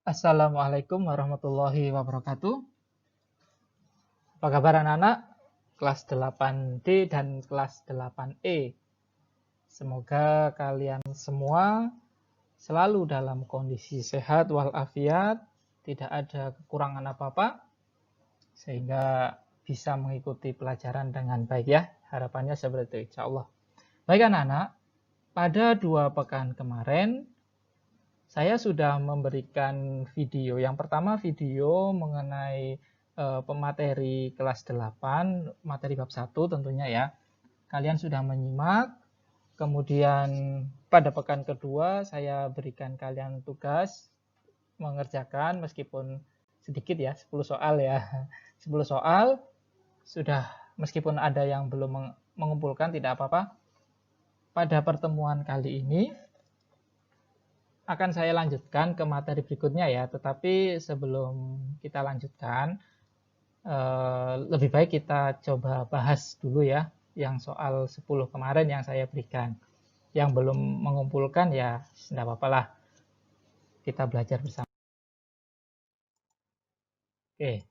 Assalamualaikum warahmatullahi wabarakatuh. Apa kabar anak-anak? Kelas 8D dan kelas 8E. Semoga kalian semua selalu dalam kondisi sehat walafiat, tidak ada kekurangan apa-apa, sehingga bisa mengikuti pelajaran dengan baik ya. Harapannya seperti itu, insya Allah. Baik anak-anak, pada 2 pekan kemarin, saya sudah memberikan video. Yang pertama video mengenai pemateri kelas 8, materi bab 1 tentunya ya. Kalian sudah menyimak. Kemudian pada pekan kedua saya berikan kalian tugas mengerjakan meskipun sedikit ya, 10 soal ya. 10 soal sudah, meskipun ada yang belum mengumpulkan tidak apa-apa. Pada pertemuan kali ini akan saya lanjutkan ke materi berikutnya ya, tetapi sebelum kita lanjutkan, lebih baik kita coba bahas dulu ya, yang soal 10 kemarin yang saya berikan. Yang belum mengumpulkan ya, tidak apa-apa lah, kita belajar bersama. Oke.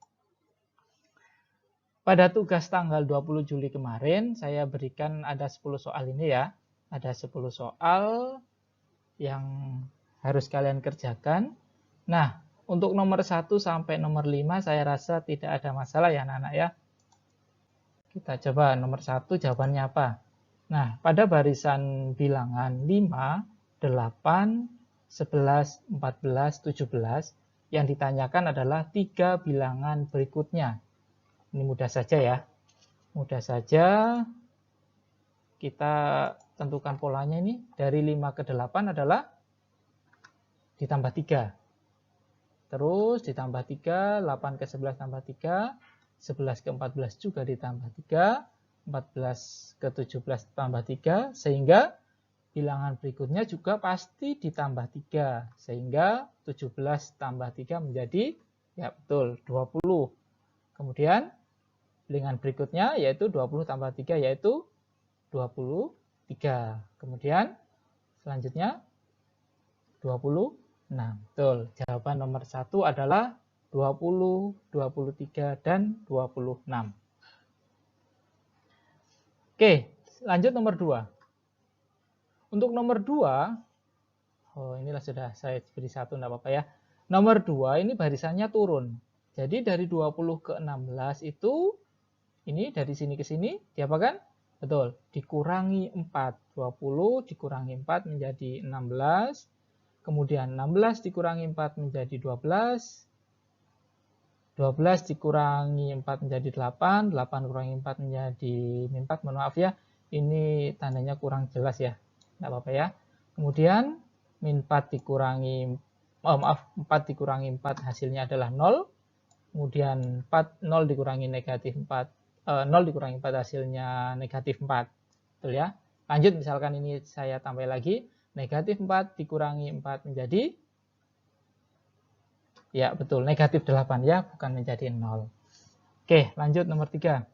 Pada tugas tanggal 20 Juli kemarin, saya berikan ada 10 soal ini ya. Ada 10 soal yang harus kalian kerjakan. Nah, untuk nomor 1 sampai nomor 5 saya rasa tidak ada masalah ya anak-anak ya. Kita coba nomor 1 jawabannya apa. Nah, pada barisan bilangan 5, 8, 11, 14, 17 yang ditanyakan adalah 3 bilangan berikutnya. Ini mudah saja ya. Mudah saja kita tentukan polanya ini. Dari 5 ke 8 adalah ditambah 3. Terus ditambah 3, 8 ke 11 tambah 3, 11 ke 14 juga ditambah 3, 14 ke 17 tambah 3, sehingga bilangan berikutnya juga pasti ditambah 3. Sehingga 17 tambah 3 menjadi, ya betul, 20. Kemudian bilangan berikutnya yaitu 20 tambah 3 yaitu 23. Kemudian selanjutnya 26. Betul. Jawaban nomor 1 adalah 20, 23, dan 26. Oke, lanjut nomor 2. Untuk nomor 2, inilah sudah saya beri 1, tidak apa-apa ya. Nomor 2 ini barisannya turun. Jadi dari 20 ke 16 itu, ini dari sini ke sini, diapakan? Betul, dikurangi 4. 20 dikurangi 4 menjadi 16. Kemudian 16 dikurangi 4 menjadi 12. 12 dikurangi 4 menjadi 8. 8 kurangi 4 menjadi 4. Mohon maaf ya, ini tandanya kurang jelas ya. Tidak apa-apa ya. Kemudian min 4 dikurangi 4 dikurangi 4 hasilnya adalah 0. Kemudian 0 dikurangi negatif 4. 0 dikurangi 4 hasilnya negatif 4. Betul ya. Lanjut, misalkan ini saya tambah lagi. Negatif 4 dikurangi 4 menjadi, ya betul, negatif 8 ya, bukan menjadi 0. Oke, lanjut nomor 3.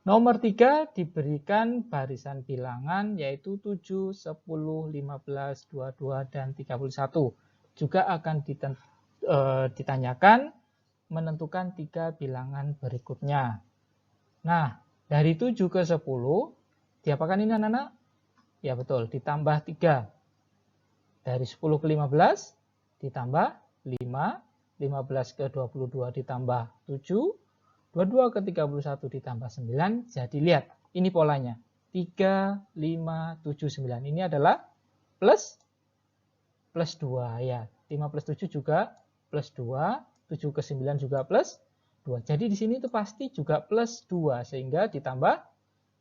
Nomor 3 diberikan barisan bilangan yaitu 7, 10, 15, 22, dan 31. Juga akan ditanyakan menentukan 3 bilangan berikutnya. Nah, dari 7 ke 10, diapakan ini anak-anak? Ya betul, ditambah 3. Dari 10 ke 15, ditambah 5. 15 ke 22 ditambah 7. 22 ke 31 ditambah 9. Jadi lihat, ini polanya. 3, 5, 7, 9. Ini adalah plus 2 ya. 5 plus 7 juga plus 2. 7 ke 9 juga plus 2. Jadi di sini itu pasti juga plus 2. Sehingga ditambah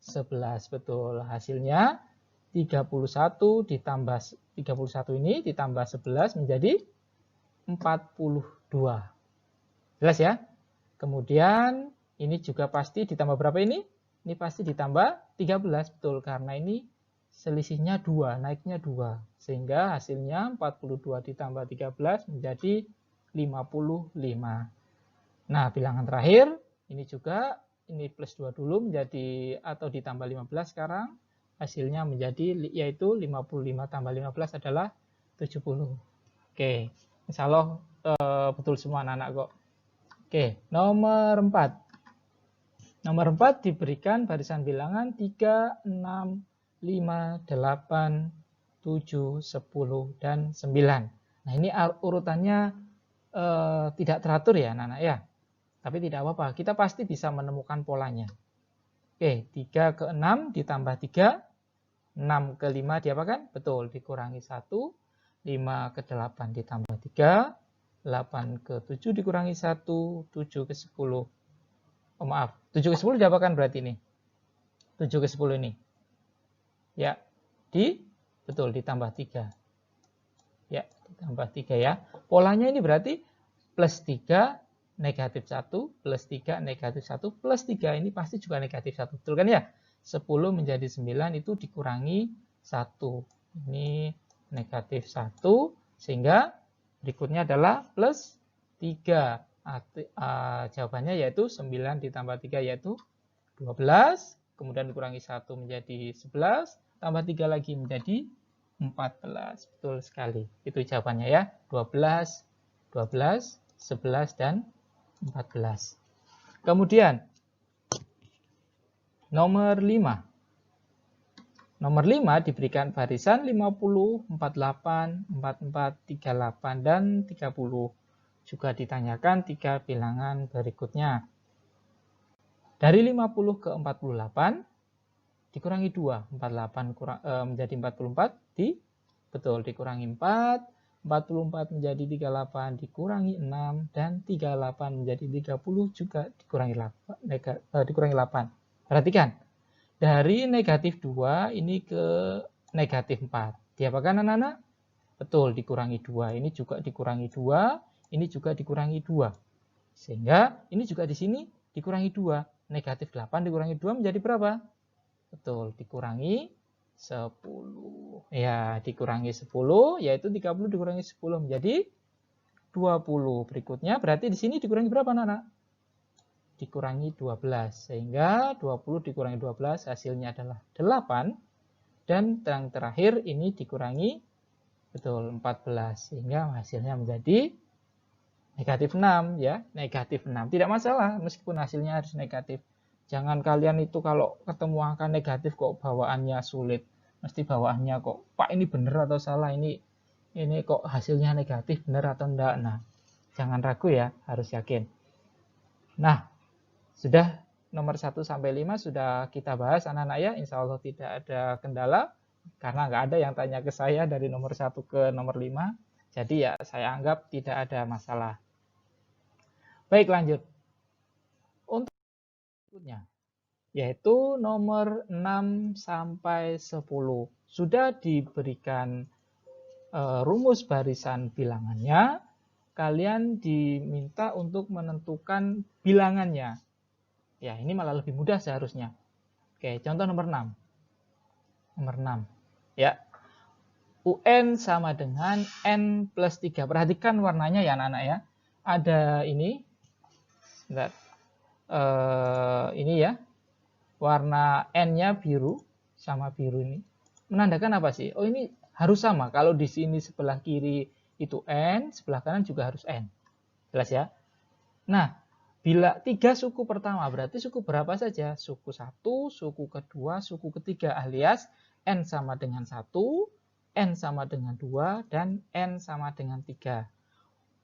11. Betul. Hasilnya 31 ditambah 31 ini ditambah 11 menjadi 42. Jelas ya? Kemudian ini juga pasti ditambah berapa ini? Ini pasti ditambah 13. Betul, karena ini selisihnya 2, naiknya 2. Sehingga hasilnya 42 ditambah 13 menjadi 55. Nah, bilangan terakhir ini juga, ini plus 2 dulu menjadi, atau ditambah 15 sekarang. Hasilnya menjadi, yaitu 55 tambah 15 adalah 70. Oke, insya Allah betul semua anak-anak kok. Oke, nomor 4. Nomor 4 diberikan barisan bilangan 3, 6, 5, 8, 7, 10, dan 9. Nah, ini urutannya tidak teratur ya anak-anak ya. Tapi tidak apa-apa, kita pasti bisa menemukan polanya. Oke, 3 ke 6 ditambah 3, 6 ke 5 diapakan? Betul, dikurangi 1, 5 ke 8 ditambah 3, 8 ke 7 dikurangi 1, 7 ke 10. Oh maaf, 7 ke 10 diapakan berarti ini? 7 ke 10 ini. Ya, betul ditambah 3. Ya, ditambah 3 ya. Polanya ini berarti plus 3, negatif 1, plus 3, negatif 1, plus 3. Ini pasti juga negatif 1. Betul kan ya? 10 menjadi 9 itu dikurangi 1. Ini negatif 1. Sehingga berikutnya adalah plus 3. Jawabannya yaitu 9 ditambah 3 yaitu 12. Kemudian dikurangi 1 menjadi 11. Tambah 3 lagi menjadi 14. Betul sekali. Itu jawabannya ya. 12, 12, 11, dan 14. Kemudian nomor 5. Nomor 5 diberikan barisan 50, 48, 44, 38, dan 30. Juga ditanyakan 3 bilangan berikutnya. Dari 50 ke 48 dikurangi 2. 48 menjadi 44 betul dikurangi 4. 44 menjadi 38 dikurangi 6 dan 38 menjadi 30 juga dikurangi 8. Perhatikan. Dari negatif 2 ini ke negatif 4. Diapakan anak-anak? Betul, dikurangi 2. Ini juga dikurangi 2. Ini juga dikurangi 2. Sehingga ini juga di sini dikurangi 2. Negatif 8 dikurangi 2 menjadi berapa? Betul, dikurangi 10. Ya, dikurangi 10, yaitu 30 dikurangi 10 menjadi 20. Berikutnya berarti di sini dikurangi berapa anak-anak? Dikurangi 12. Sehingga 20 dikurangi 12 hasilnya adalah 8. Dan yang terakhir ini dikurangi betul 14. Sehingga hasilnya menjadi negatif 6 ya, negatif 6. Tidak masalah meskipun hasilnya harus negatif. Jangan kalian itu kalau ketemu angka negatif kok bawaannya sulit. Mesti bawaannya kok, Pak ini benar atau salah, ini kok hasilnya negatif, benar atau enggak. Nah, jangan ragu ya, harus yakin. Nah, sudah nomor 1 sampai 5 sudah kita bahas anak-anak ya. Insya Allah tidak ada kendala. Karena nggak ada yang tanya ke saya dari nomor 1 ke nomor 5. Jadi ya saya anggap tidak ada masalah. Baik, lanjut. Untuk berikutnya, yaitu nomor 6 sampai 10. Sudah diberikan rumus barisan bilangannya, kalian diminta untuk menentukan bilangannya. Ya, ini malah lebih mudah seharusnya. Oke, contoh nomor 6. Nomor 6. Ya. UN sama dengan N plus 3. Perhatikan warnanya ya anak-anak ya. Ada ini. Bentar. Ini ya. Warna N-nya biru sama biru ini. Menandakan apa sih? Oh, ini harus sama. Kalau di sini sebelah kiri itu N, sebelah kanan juga harus N. Jelas ya? Nah, bila 3 suku pertama, berarti suku berapa saja? Suku 1, suku kedua, suku ketiga, alias N sama dengan 1, N sama dengan 2, dan N sama dengan 3.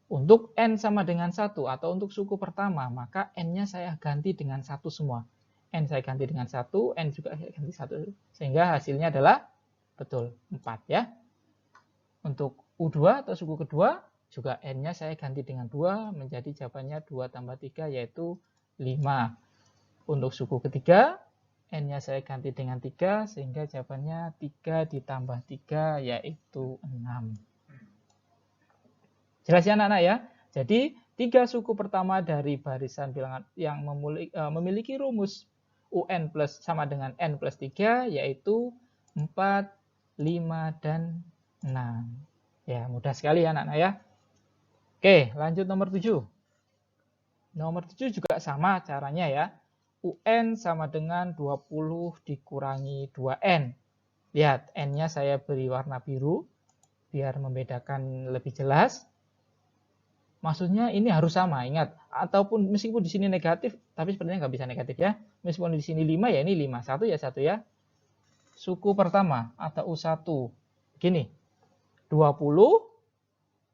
Untuk N sama dengan 1 atau untuk suku pertama, maka N-nya saya ganti dengan 1 semua. N saya ganti dengan 1, N juga saya ganti 1. Sehingga hasilnya adalah betul 4 ya. Untuk U2 atau suku kedua, juga N-nya saya ganti dengan 2, menjadi jawabannya 2 tambah 3 yaitu 5. Untuk suku ketiga, N-nya saya ganti dengan 3, sehingga jawabannya 3 ditambah 3 yaitu 6. Jelas ya anak-anak ya? Jadi 3 suku pertama dari barisan bilangan yang memiliki rumus UN plus sama dengan N plus 3 yaitu 4, 5, dan 6. Ya, mudah sekali ya anak-anak ya. Oke, lanjut nomor 7. Nomor 7 juga sama caranya ya. UN sama dengan 20 dikurangi 2N. Lihat, N-nya saya beri warna biru. biar membedakan lebih jelas. Maksudnya ini harus sama, ingat. Ataupun meskipun di sini negatif, tapi sepertinya nggak bisa negatif ya. Meskipun di sini 5 ya ini 5. 1 ya 1 ya. Suku pertama atau U1. Gini, 20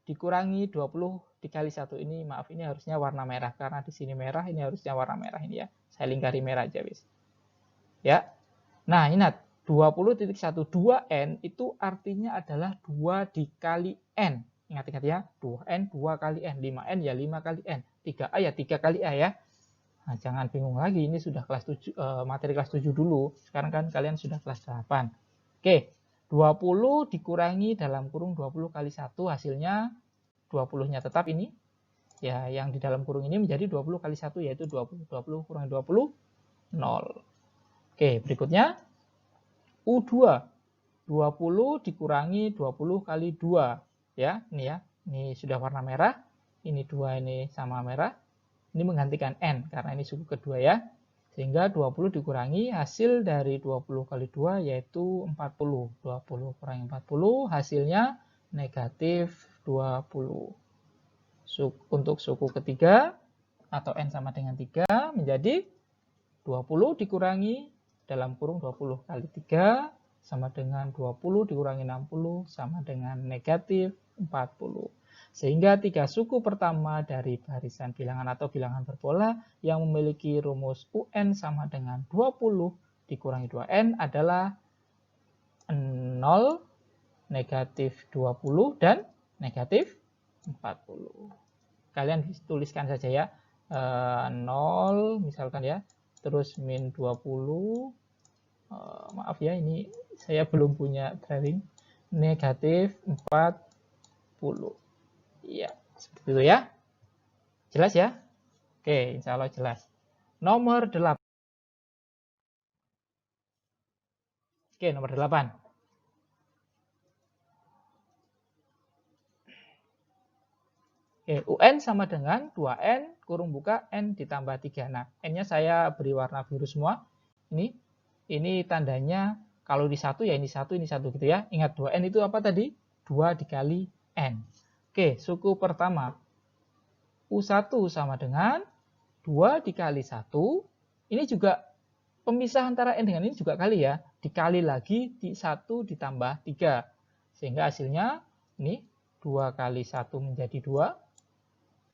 dikurangi 20 dikali 1. Ini maaf, ini harusnya warna merah. Karena di sini merah, ini harusnya warna merah ini ya. Saya lingkari merah aja wis. Ya. Nah, ingat. 20.1 2n itu artinya adalah 2 dikali n. Ingat-ingat ya, 2n 2 kali n, 5n ya 5 kali n, 3a ya 3 kali a ya. Nah, jangan bingung lagi, ini sudah kelas 7, materi kelas 7 dulu. Sekarang kan kalian sudah kelas 8. Oke, 20 dikurangi dalam kurung 20 kali 1, hasilnya 20-nya tetap ini. Ya, yang di dalam kurung ini menjadi 20 kali 1, yaitu 20. 20 kurangi 20, 0. Oke, berikutnya U2. 20 dikurangi 20 kali 2. Ya, ini sudah warna merah, ini 2 ini sama merah, ini menggantikan n karena ini suku kedua ya, sehingga 20 dikurangi hasil dari 20 kali 2 yaitu 40, 20 kurangi 40 hasilnya negatif 20. Untuk suku ketiga atau n sama dengan 3 menjadi 20 dikurangi dalam kurung 20 kali 3 sama dengan 20 dikurangi 60 sama dengan negatif 40. Sehingga 3 suku pertama dari barisan bilangan atau bilangan berpola yang memiliki rumus UN sama dengan 20 dikurangi 2N adalah 0, negatif 20, dan negatif 40. Kalian tuliskan saja ya. 0 misalkan ya. Terus min 20. Maaf ya, ini saya belum punya drawing. Negatif 40. Iya, seperti itu ya. Jelas ya? Oke, insya Allah jelas. Nomor 8. Oke, nomor 8. Oke, UN sama dengan 2N kurung buka N ditambah 3. Nah, N-nya saya beri warna biru semua. Ini tandanya kalau di 1 ya ini 1 gitu ya. Ingat 2N itu apa tadi? 2 dikali N. Oke, suku pertama. U1 sama dengan 2 dikali 1. Ini juga pemisah antara N dengan ini juga kali ya. Dikali lagi di 1 ditambah 3. Sehingga hasilnya ini 2 kali 1 menjadi 2.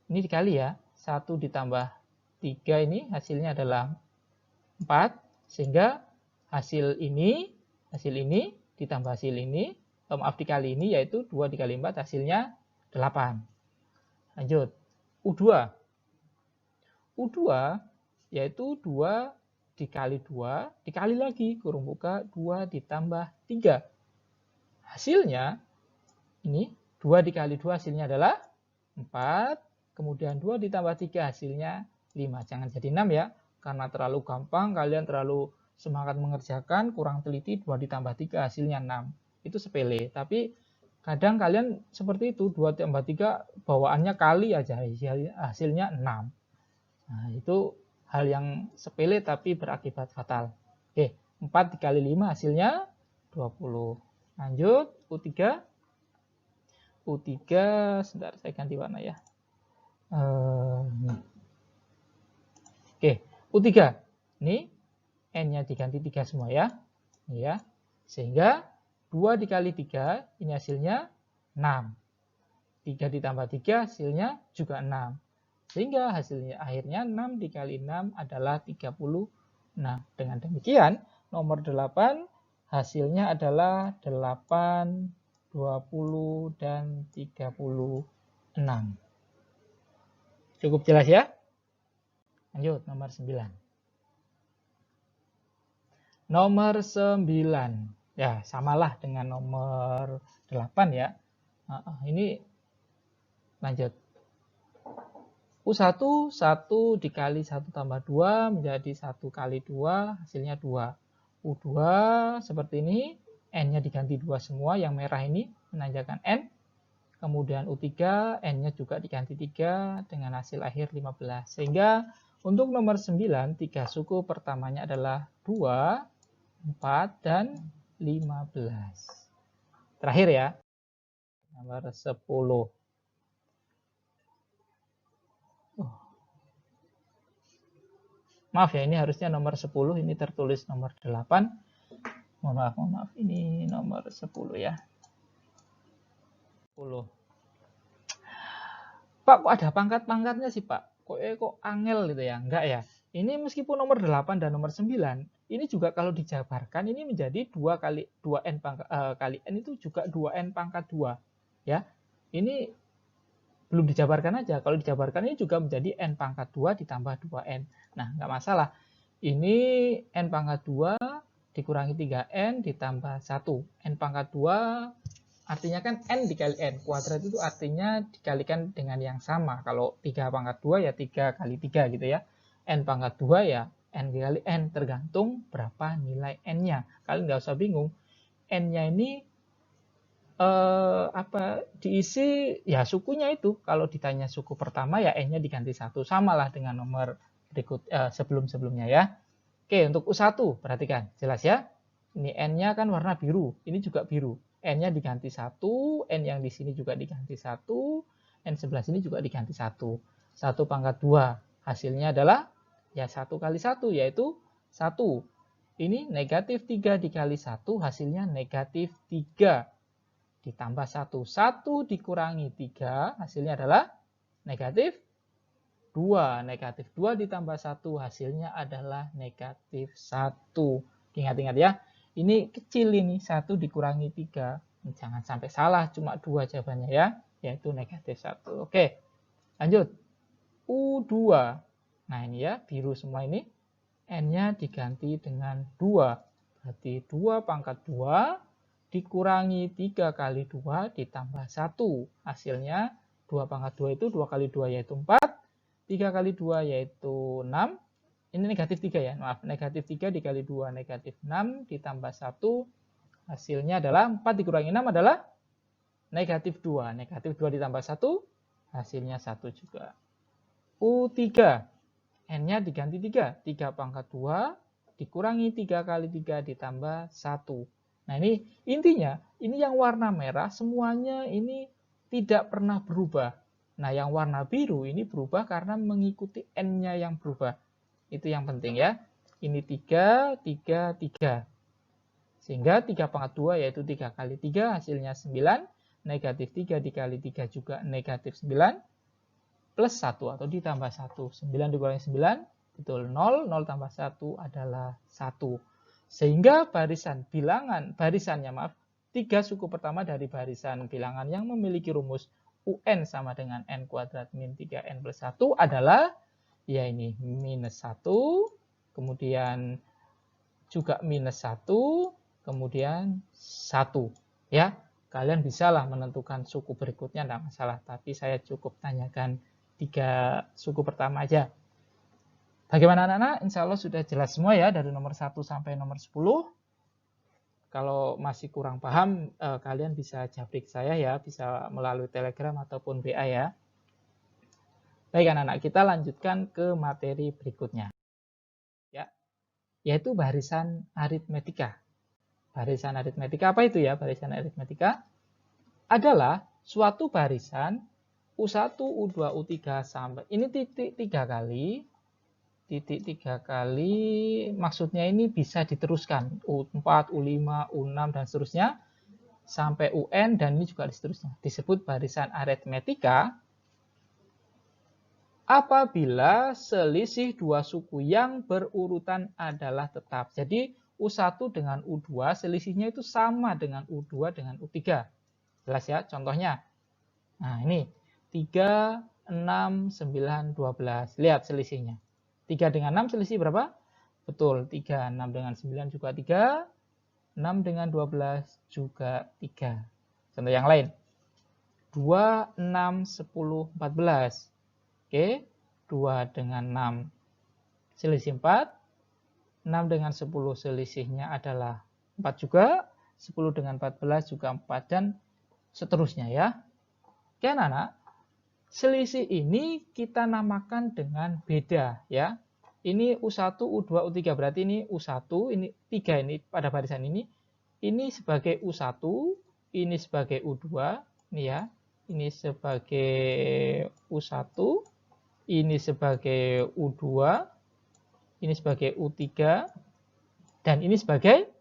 Ini dikali ya. 1 ditambah 3 ini hasilnya adalah 4. Sehingga hasil ini ditambah hasil ini, dikali ini yaitu 2 dikali 4 hasilnya 8. Lanjut. U2. U2 yaitu 2 dikali 2, dikali lagi, kurung buka, 2 ditambah 3. Hasilnya, ini 2 dikali 2 hasilnya adalah 4, kemudian 2 ditambah 3 hasilnya 5. Jangan jadi 6 ya, karena terlalu gampang, kalian terlalu semangat mengerjakan, kurang teliti, 2 ditambah 3 hasilnya 6. Itu sepele, tapi kadang kalian seperti itu, 2 tambah 3 bawaannya kali aja, hasilnya 6. Nah, itu hal yang sepele tapi berakibat fatal. Oke, 4 dikali 5 hasilnya 20. Lanjut, U3. U3, sebentar saya ganti warna ya. Oke, U3. Ini N-nya diganti 3 semua ya. Ini ya. Sehingga 2 dikali 3, ini hasilnya 6. 3 ditambah 3 hasilnya juga 6. Sehingga hasilnya akhirnya 6 dikali 6 adalah 30. Nah, dengan demikian nomor 8 hasilnya adalah 8, 20, dan 36. Cukup jelas ya? Lanjut, nomor 9. Nomor 9. Ya, samalah dengan nomor 8 ya. Ini lanjut. U1, 1 dikali 1 tambah 2 menjadi 1 kali 2, hasilnya 2. U2 seperti ini, N-nya diganti 2 semua, yang merah ini menandakan N. Kemudian U3, N-nya juga diganti 3 dengan hasil akhir 15. Sehingga untuk nomor 9, 3 suku pertamanya adalah 2, 4, dan 15. Terakhir ya. Nomor 10. Maaf ya, ini harusnya nomor 10, ini tertulis nomor 8. Mohon maaf, ini nomor 10 ya. 10. Pak, kok ada pangkat-pangkatnya sih, Pak? Kok angel gitu ya? Enggak ya. Ini meskipun nomor 8 dan nomor 9, ini juga kalau dijabarkan ini menjadi 2 kali 2n kali n itu juga 2n pangkat 2. Ya. Ini belum dijabarkan aja. Kalau dijabarkan ini juga menjadi n pangkat 2 ditambah 2n. Nah, nggak masalah. Ini n pangkat 2 dikurangi 3n ditambah 1. N pangkat 2 artinya kan n dikali n. Kuadrat itu artinya dikalikan dengan yang sama. Kalau 3 pangkat 2 ya 3 kali 3 gitu ya. N pangkat 2 ya n dikali n. Tergantung berapa nilai n-nya. Kalian nggak usah bingung. N-nya ini diisi ya sukunya itu. Kalau ditanya suku pertama ya n-nya diganti 1. Samalah dengan nomor berikut sebelum-sebelumnya ya. Oke, untuk U1 perhatikan, jelas ya. Ini n-nya kan warna biru, ini juga biru. N-nya diganti 1, n yang di sini juga diganti 1, n sebelah sini juga diganti 1. 1 pangkat 2, hasilnya adalah ya 1 kali 1 yaitu 1. Ini negatif 3 dikali 1 hasilnya negatif 3. Ditambah 1. 1 dikurangi 3 hasilnya adalah negatif 2. Negatif 2 ditambah 1 hasilnya adalah negatif 1. Ingat-ingat ya. Ini kecil ini. 1 dikurangi 3. Jangan sampai salah. Cuma 2 jawabannya ya. Yaitu negatif 1. Oke. Lanjut. U2. Nah ini ya. Biru semua ini. N-nya diganti dengan 2. Berarti 2 pangkat 2 dikurangi 3 kali 2 ditambah 1. Hasilnya 2 pangkat 2 itu 2 kali 2 yaitu 4. 3 kali 2 yaitu 6. Ini negatif 3 ya, maaf. Negatif 3 dikali 2, negatif 6 ditambah 1. Hasilnya adalah 4 dikurangi 6 adalah negatif 2. Negatif 2 ditambah 1, hasilnya 1 juga. U3. N-nya diganti 3. 3 pangkat 2 dikurangi 3 kali 3 ditambah 1. Nah ini intinya, ini yang warna merah semuanya ini tidak pernah berubah. Nah yang warna biru ini berubah karena mengikuti N-nya yang berubah. Itu yang penting ya. Ini 3, 3, 3. Sehingga 3 pangkat 2 yaitu 3 kali 3 hasilnya 9. Negatif 3 dikali 3 juga negatif 9. Plus 1 atau ditambah 1. 9 dikurangi 9, betul 0. 0 tambah 1 adalah 1. Sehingga barisannya 3 suku pertama dari barisan bilangan yang memiliki rumus UN sama dengan N kuadrat min 3N plus 1 adalah, ya ini minus 1, kemudian juga minus 1, kemudian 1. Ya, kalian bisalah menentukan suku berikutnya, tidak masalah. Tapi saya cukup tanyakan 3 suku pertama aja. Bagaimana anak-anak? Insya Allah sudah jelas semua ya dari nomor 1 sampai nomor 10. Kalau masih kurang paham, kalian bisa japrik saya ya, bisa melalui Telegram ataupun WA ya. Baik anak-anak, kita lanjutkan ke materi berikutnya. Ya, yaitu barisan aritmetika. Barisan aritmetika apa itu ya? Barisan aritmetika adalah suatu barisan U1, U2, U3 sampai ini titik 3 kali. Titik 3 kali, maksudnya ini bisa diteruskan U4, U5, U6 dan seterusnya sampai UN dan ini juga seterusnya. Disebut barisan aritmetika apabila selisih dua suku yang berurutan adalah tetap. Jadi U1 dengan U2 selisihnya itu sama dengan U2 dengan U3. Jelas ya contohnya. Nah ini 3, 6, 9, 12. Lihat selisihnya. 3 dengan 6 selisih berapa? Betul, 3. 6 dengan 9 juga 3. 6 dengan 12 juga 3. Contoh yang lain. 2, 6, 10, 14. Oke, 2 dengan 6 selisih 4. 6 dengan 10 selisihnya adalah 4 juga. 10 dengan 14 juga 4 dan seterusnya ya. Oke anak-anak. Selisih ini kita namakan dengan beda ya. Ini U1, U2, U3 berarti ini U1, ini 3 ini pada barisan ini. Ini sebagai U1, ini sebagai U2, Ini ya, ini sebagai U1, ini sebagai U2, ini sebagai U3, dan ini sebagai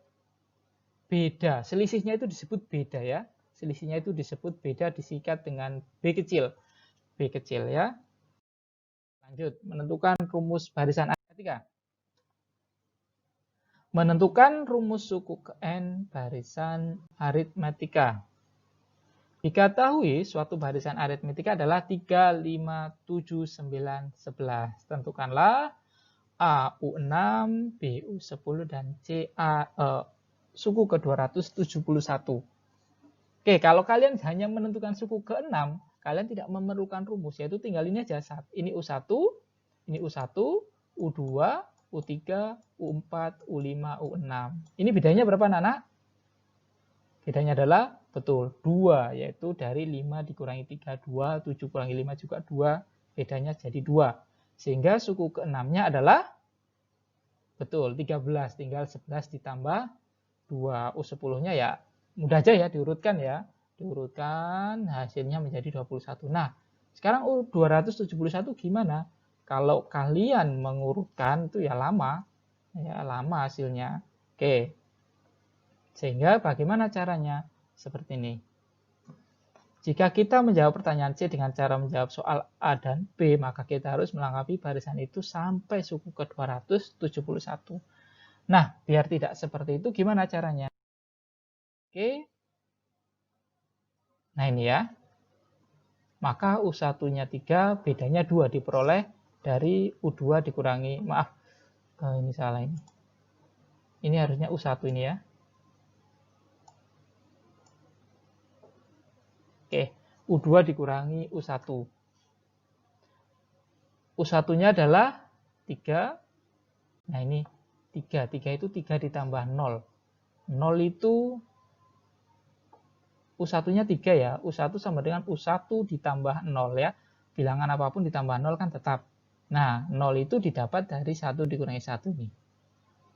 beda. Selisihnya itu disebut beda ya. Selisihnya itu disebut beda disikat dengan B kecil. B kecil ya. Lanjut, menentukan rumus barisan aritmetika. Menentukan rumus suku ke N barisan aritmetika. Diketahui suatu barisan aritmetika adalah 3, 5, 7, 9, 11. Tentukanlah A U6, B U10, dan C suku ke-271. Oke, kalau kalian hanya menentukan suku ke-6, kalian tidak memerlukan rumus, yaitu tinggal ini aja. Ini U1, ini U1, U2, U3, U4, U5, U6. Ini bedanya berapa, anak-anak? Bedanya adalah, betul, 2, yaitu dari 5 dikurangi 3, 2, 7 kurangi 5 juga 2, bedanya jadi 2. Sehingga suku ke-6-nya adalah, betul, 13, tinggal 11 ditambah 2. U10-nya ya, mudah aja ya, diurutkan ya. Diurutkan, hasilnya menjadi 21. Nah, sekarang U271 gimana? Kalau kalian mengurutkan itu ya lama hasilnya. Oke. Sehingga bagaimana caranya? Seperti ini. Jika kita menjawab pertanyaan C dengan cara menjawab soal A dan B, maka kita harus melengkapi barisan itu sampai suku ke-271. Nah, biar tidak seperti itu, gimana caranya? Oke. Nah, ini ya. Maka U1-nya 3, bedanya 2 diperoleh dari U2 dikurangi, maaf, ini salah ini. Ini harusnya U1 ini ya. Oke, U2 dikurangi U1. U1-nya adalah 3. Nah, ini 3. 3 itu 3 ditambah 0. 0 itu U1-nya 3 ya. U1 sama dengan U1 ditambah 0 ya. Bilangan apapun ditambah 0 kan tetap. Nah, 0 itu didapat dari 1 dikurangi 1 nih.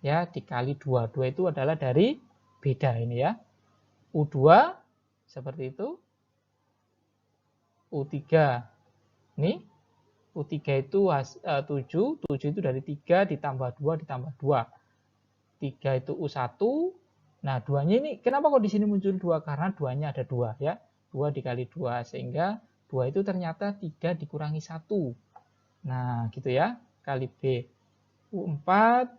Ya, dikali 2. 2 itu adalah dari beda ini ya. U2 seperti itu. U3 ini U3 itu 7, 7 itu dari 3 ditambah 2 ditambah 2. 3 itu U1. Nah, 2-nya ini kenapa kok di sini muncul 2? Karena 2-nya ada 2 ya. 2 dikali 2 sehingga 2 itu ternyata 3 dikurangi 1. Nah, gitu ya. Kali B. U4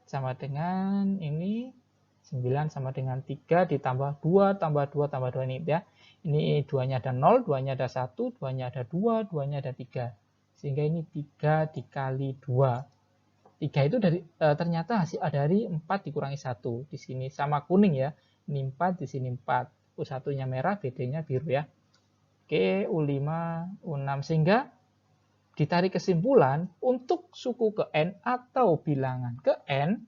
sama dengan ini 9 sama dengan 3 ditambah 2 tambah 2 tambah 2 ini ya. Ini 2-nya ada 0, 2-nya ada 1, 2-nya ada 2, 2-nya ada 3. Sehingga ini 3 dikali 2. 3 itu dari ternyata hasil dari 4 dikurangi 1. Di sini sama kuning ya. Ini 4, di sini 4. U1-nya merah, BD-nya biru ya. Oke, U5, U6. Sehingga ditarik kesimpulan untuk suku ke N atau bilangan ke N,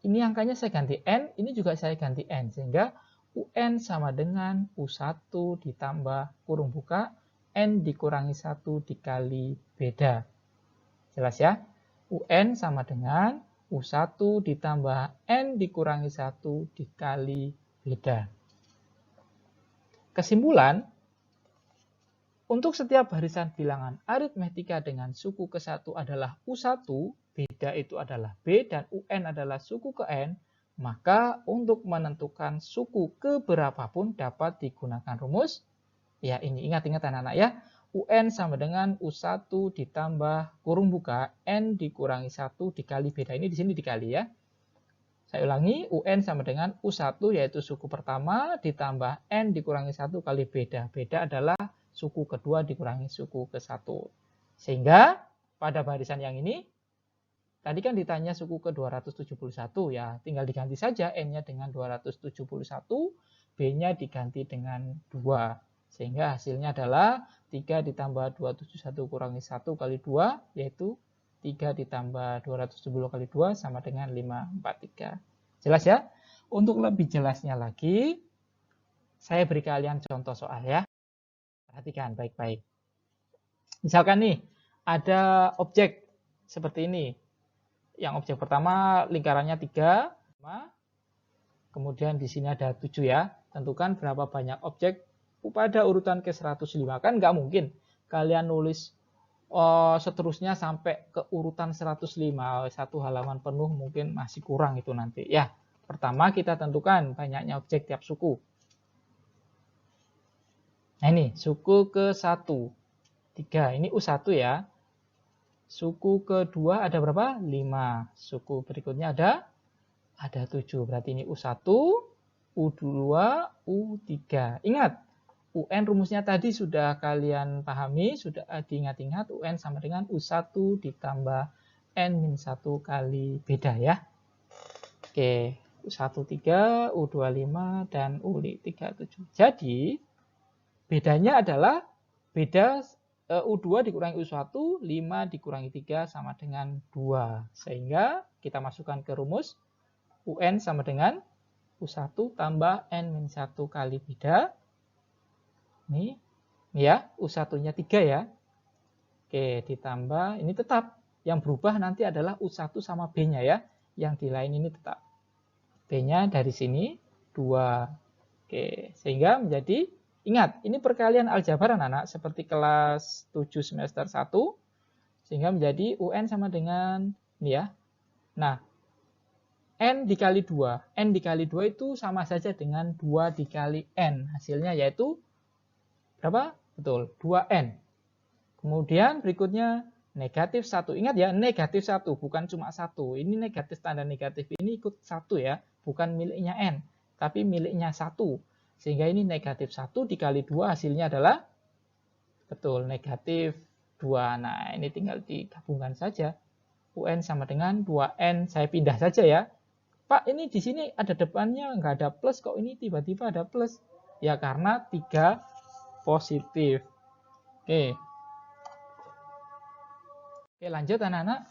ini angkanya saya ganti N, ini juga saya ganti N. Sehingga UN sama dengan U1 ditambah kurung buka N dikurangi 1 dikali beda. Jelas ya? UN sama dengan U1 ditambah N dikurangi 1 dikali beda. Kesimpulan, untuk setiap barisan bilangan aritmetika dengan suku ke-1 adalah U1, beda itu adalah B, dan UN adalah suku ke N, maka untuk menentukan suku ke berapapun dapat digunakan rumus. Ya, ini ingat-ingat anak-anak ya. UN sama dengan U1 ditambah kurung buka N dikurangi 1 dikali beda. Ini di sini dikali ya. Saya ulangi, UN sama dengan U1 yaitu suku pertama ditambah N dikurangi 1 kali beda. Beda adalah suku kedua dikurangi suku ke-1. Sehingga pada barisan yang ini, tadi kan ditanya suku ke-271 ya, tinggal diganti saja N-nya dengan 271, B-nya diganti dengan 2. Sehingga hasilnya adalah 3 ditambah 271 kurangi 1 kali 2, yaitu 3 ditambah 270 kali 2 sama dengan 543. Jelas ya? Untuk lebih jelasnya lagi, saya beri kalian contoh soal ya. Perhatikan baik-baik. Misalkan nih, ada objek seperti ini. Yang objek pertama lingkarannya 3, kemudian di sini ada 7 ya. Tentukan berapa banyak objek pada urutan ke 105. Kan nggak mungkin kalian nulis seterusnya sampai ke urutan 105. Satu halaman penuh mungkin masih kurang itu nanti. Ya, pertama kita tentukan banyaknya objek tiap suku. Nah ini, suku ke-1. 3. Ini U1 ya. Suku kedua ada berapa? 5. Suku berikutnya ada 7. Berarti ini U1, U2, U3. Ingat, UN rumusnya tadi sudah kalian pahami, sudah diingat-ingat. UN sama dengan U1 ditambah N-1 kali beda ya. Oke, U1 3, U2 5, dan U3 7. Jadi, bedanya adalah beda U2 dikurangi U1, 5 dikurangi 3 sama dengan 2. Sehingga kita masukkan ke rumus UN sama dengan U1 tambah N-1 kali beda. Ini ya, U1-nya 3 ya. Oke, ditambah, ini tetap. Yang berubah nanti adalah U1 sama B-nya ya. Yang di lain ini tetap. B-nya dari sini 2. Oke, sehingga menjadi, ingat, ini perkalian aljabar anak-anak seperti kelas 7 semester 1. Sehingga menjadi UN sama dengan ini ya. Nah, N dikali 2. N dikali 2 itu sama saja dengan 2 dikali N. Hasilnya yaitu berapa? Betul, 2N. Kemudian berikutnya negatif 1. Ingat ya, negatif 1, bukan cuma 1. Ini negatif, tanda negatif ini ikut 1 ya. Bukan miliknya N, tapi miliknya 1. Sehingga ini negatif 1 dikali 2 hasilnya adalah, betul, negatif 2. Nah, ini tinggal digabungkan saja. UN sama dengan 2N. Saya pindah saja ya. Pak, ini di sini ada depannya nggak ada plus, kok ini tiba-tiba ada plus? Ya karena 3 positif. Oke. Oke, lanjut anak-anak.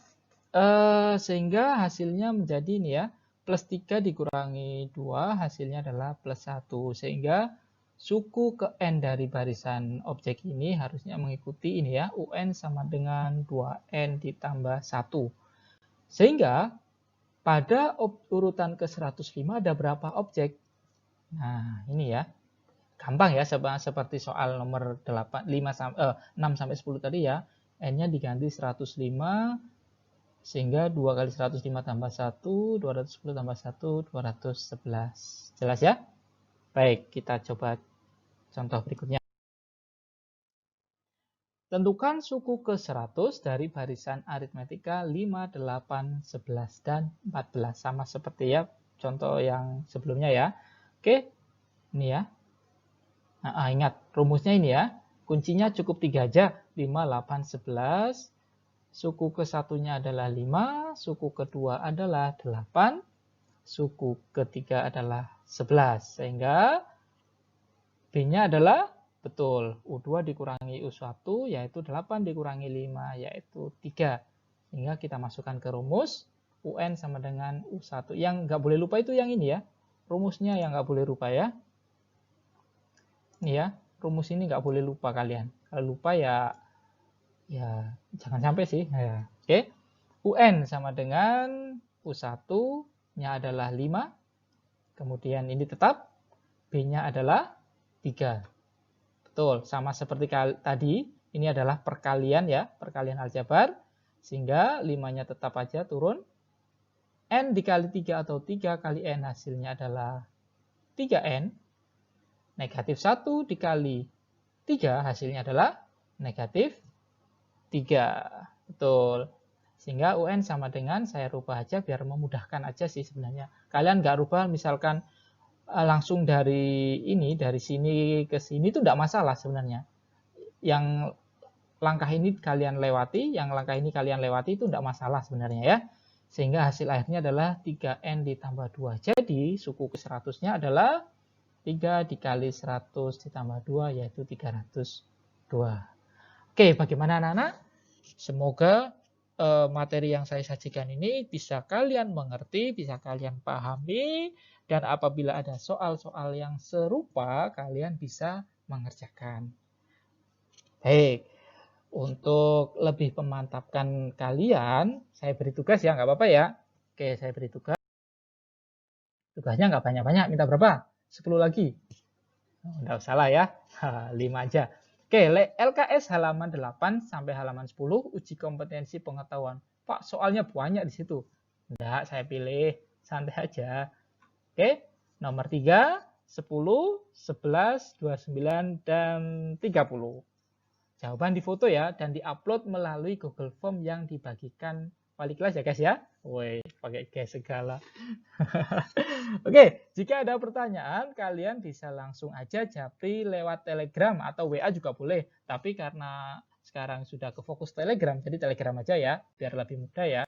Sehingga hasilnya menjadi ini ya, plus 3 dikurangi 2, hasilnya adalah plus 1. Sehingga suku ke N dari barisan objek ini harusnya mengikuti ini ya, UN sama dengan 2N ditambah 1. Sehingga pada urutan ke-105 ada berapa objek? Nah, ini ya. Gampang ya, seperti soal nomor 6 sampai 10 tadi ya. N-nya diganti 105, sehingga 2 kali 105 tambah 1, 210 tambah 1, 211. Jelas ya? Baik, kita coba contoh berikutnya. Tentukan suku ke-100 dari barisan aritmetika 5, 8, 11, dan 14. Sama seperti ya contoh yang sebelumnya ya. Oke, ini ya. Nah, ingat rumusnya ini ya. Kuncinya cukup 3 aja. 5, 8, 11. Suku ke-1-nya adalah 5. Suku kedua adalah 8. Suku ketiga adalah 11. Sehingga B-nya adalah, betul, U2 dikurangi U1 yaitu 8 dikurangi 5 yaitu 3. Sehingga kita masukkan ke rumus UN sama dengan U1. Yang nggak boleh lupa itu yang ini ya. Rumusnya yang nggak boleh lupa ya. Ini ya, rumus ini nggak boleh lupa kalian. Kalau lupa ya jangan sampai sih. Ya. Oke. UN sama dengan U1-nya adalah 5. Kemudian ini tetap. B-nya adalah 3. Betul, sama seperti tadi. Ini adalah perkalian ya, perkalian aljabar. Sehingga 5-nya tetap aja turun. N dikali 3 atau 3 kali N hasilnya adalah 3N. Negatif 1 dikali 3 hasilnya adalah negatif 3. Betul. Sehingga UN sama dengan, saya rubah aja biar memudahkan aja sih sebenarnya. Kalian nggak rubah misalkan langsung dari sini ke sini itu enggak masalah sebenarnya. Yang langkah ini kalian lewati, yang langkah ini kalian lewati itu enggak masalah sebenarnya ya. Sehingga hasil akhirnya adalah 3N ditambah 2. Jadi suku ke-100-nya adalah 3 dikali 100 ditambah 2 yaitu 302. Oke, bagaimana anak-anak? Semoga materi yang saya sajikan ini bisa kalian mengerti, bisa kalian pahami, dan apabila ada soal-soal yang serupa, kalian bisa mengerjakan. Baik, untuk lebih memantapkan kalian, saya beri tugas ya, nggak apa-apa ya. Oke, saya beri tugas. Tugasnya nggak banyak-banyak, minta berapa? 10 lagi. Nggak usah lah ya, 5 aja. Oke, LKS halaman 8 sampai halaman 10, uji kompetensi pengetahuan. Pak, soalnya banyak di situ. Enggak, saya pilih, santai aja. Oke, nomor 3, 10, 11, 29, dan 30. Jawaban difoto ya, dan diupload melalui Google Form yang dibagikan wali kelas ya guys ya. Woi, pakai guys segala. Oke, jika ada pertanyaan, kalian bisa langsung aja japri lewat Telegram atau WA juga boleh. Tapi karena sekarang sudah ke fokus Telegram, jadi Telegram aja ya, biar lebih mudah ya.